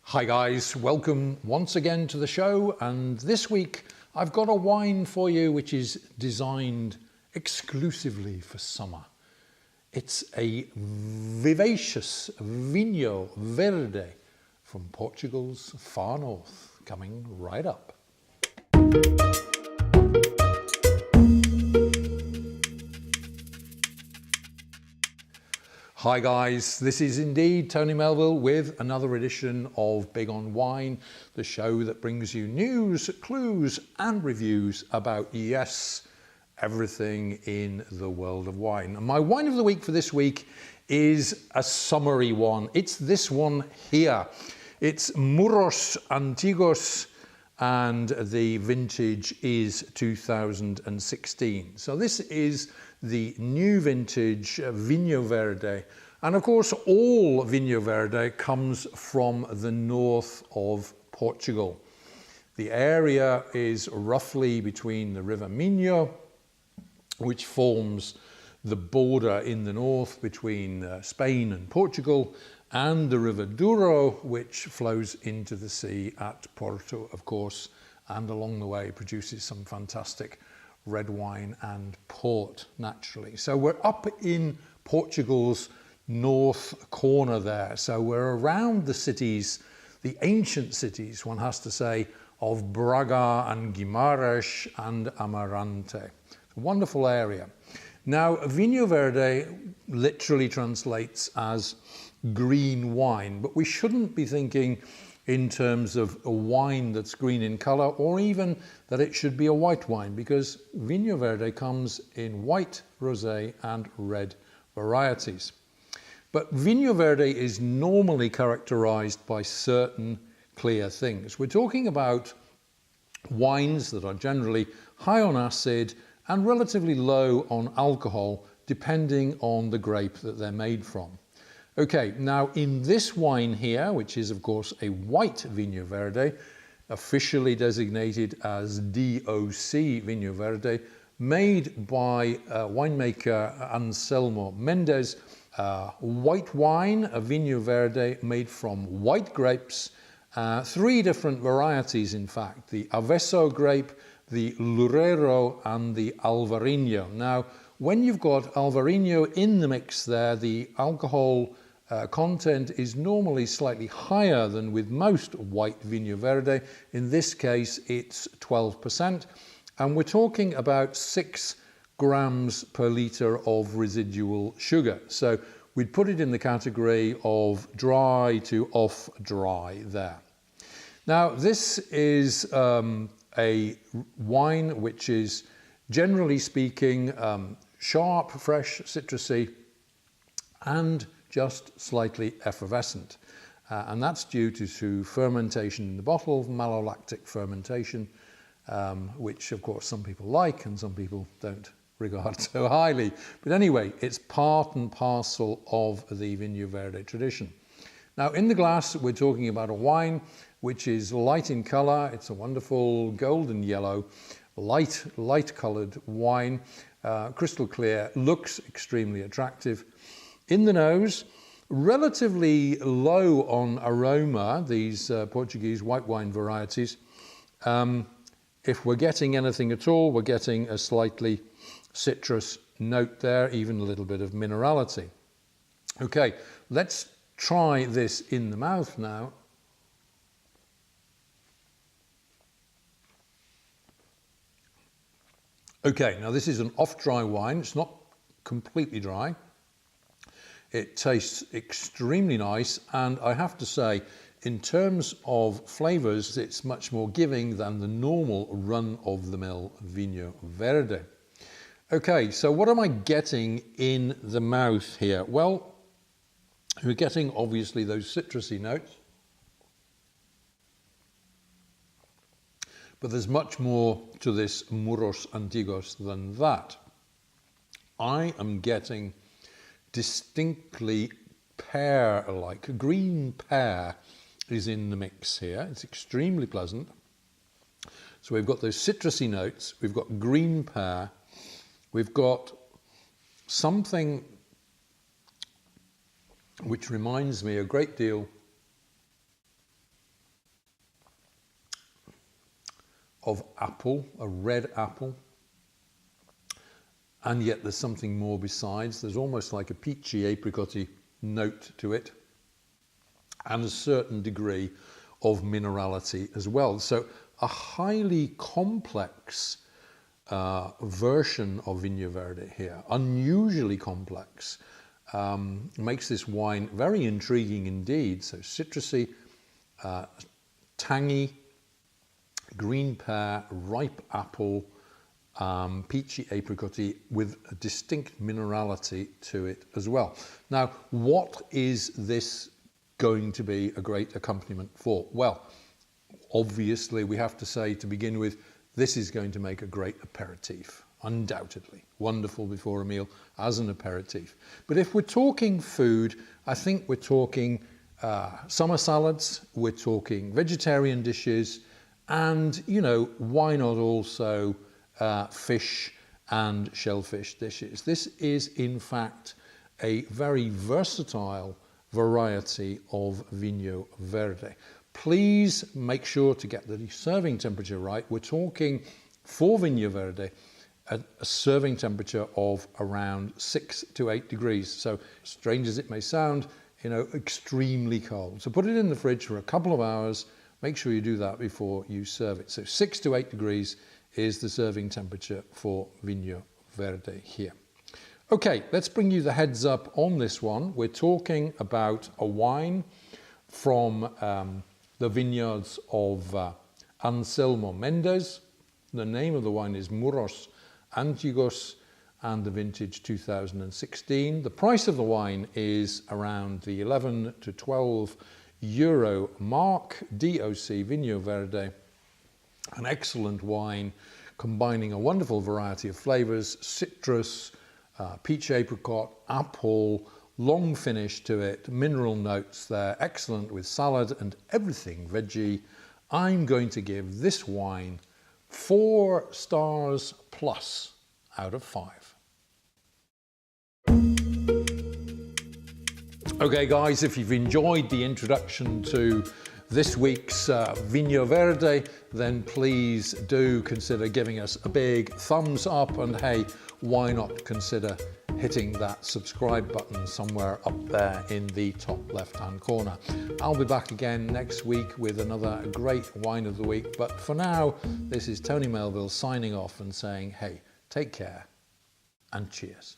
Hi guys, welcome once again to the show, and this week I've got a wine for you which is designed exclusively for summer. It's a vivacious Vinho Verde from Portugal's far north, coming right up. Hi guys, this is indeed Tony Melville with another edition of Big on Wine, the show that brings you news, clues and reviews about, yes, everything in the world of wine. And my wine of the week for this week is a summery one. It's this one here. It's Muros Antigos and the vintage is 2016. So this is the new vintage Vinho Verde, and of course all Vinho Verde comes from the north of Portugal. The area is roughly between the river Minho, which forms the border in the north between Spain and Portugal, and the river Douro, which flows into the sea at Porto, of course, and along the way produces some fantastic red wine and port, naturally. So we're up in Portugal's north corner there. So we're around the cities, the ancient cities, one has to say, of Braga and Guimarães and Amarante. A wonderful area. Now, Vinho Verde literally translates as green wine, but we shouldn't be thinking in terms of a wine that's green in colour, or even that it should be a white wine, because Vinho Verde comes in white, rosé and red varieties. But Vinho Verde is normally characterised by certain clear things. We're talking about wines that are generally high on acid and relatively low on alcohol, depending on the grape that they're made from. Okay, now in this wine here, which is of course a white Vinho Verde, officially designated as DOC Vinho Verde, made by winemaker Anselmo Mendes, white wine, a Vinho Verde made from white grapes, three different varieties in fact, the Avesso grape, the Loureiro and the Alvarinho. Now, when you've got Alvarinho in the mix there, the alcohol content is normally slightly higher than with most white Vinho Verde. In this case, it's 12%, and we're talking about 6 grams per litre of residual sugar. So we'd put it in the category of dry to off dry there. Now, this is a wine which is, generally speaking, sharp, fresh, citrusy, and just slightly effervescent. And that's due to fermentation in the bottle, malolactic fermentation, which of course some people like and some people don't regard so highly. But anyway, it's part and parcel of the Vinho Verde tradition. Now in the glass, we're talking about a wine which is light in colour. It's a wonderful golden yellow, light coloured wine, crystal clear, looks extremely attractive. In the nose, relatively low on aroma, these Portuguese white wine varieties. If we're getting anything at all, we're getting a slightly citrus note there, even a little bit of minerality. Okay, let's try this in the mouth now. Okay, now this is an off-dry wine. It's not completely dry. It tastes extremely nice, and I have to say, in terms of flavours, it's much more giving than the normal run-of-the-mill Vinho Verde. Okay, so what am I getting in the mouth here? Well, we're getting obviously those citrusy notes, but there's much more to this Muros Antigos than that. I am getting distinctly pear-like. Green pear is in the mix here. It's extremely pleasant. So we've got those citrusy notes, we've got green pear, we've got something which reminds me a great deal of apple, a red apple. And yet there's something more besides. There's almost like a peachy, apricot-y note to it, and a certain degree of minerality as well. So a highly complex version of Vinho Verde here, unusually complex, makes this wine very intriguing indeed. So citrusy, tangy, green pear, ripe apple, peachy apricot-y, with a distinct minerality to it as well. Now, what is this going to be a great accompaniment for? Well, obviously we have to say to begin with, this is going to make a great aperitif, undoubtedly. Wonderful before a meal as an aperitif. But if we're talking food, I think we're talking summer salads, we're talking vegetarian dishes, and, you know, why not also fish and shellfish dishes. This is in fact a very versatile variety of Vinho Verde. Please make sure to get the serving temperature right. We're talking for Vinho Verde at a serving temperature of around 6 to 8 degrees. So strange as it may sound, you know, extremely cold. So put it in the fridge for a couple of hours. Make sure you do that before you serve it. So 6 to 8 degrees is the serving temperature for Vinho Verde here. Okay, let's bring you the heads up on this one. We're talking about a wine from the vineyards of Anselmo Mendes. The name of the wine is Muros Antigos, and the vintage 2016. The price of the wine is around the 11 to 12 euro mark. DOC Vinho Verde, an excellent wine combining a wonderful variety of flavors: citrus, peach apricot, apple, long finish to it, mineral notes there, excellent with salad and everything veggie. I'm going to give this wine 4 stars plus out of 5. Okay guys, if you've enjoyed the introduction to this week's Vinho Verde, then please do consider giving us a big thumbs up, and hey, why not consider hitting that subscribe button somewhere up there in the top left hand corner. I'll be back again next week with another great wine of the week, but for now, this is Tony Melville signing off and saying, hey, take care and cheers.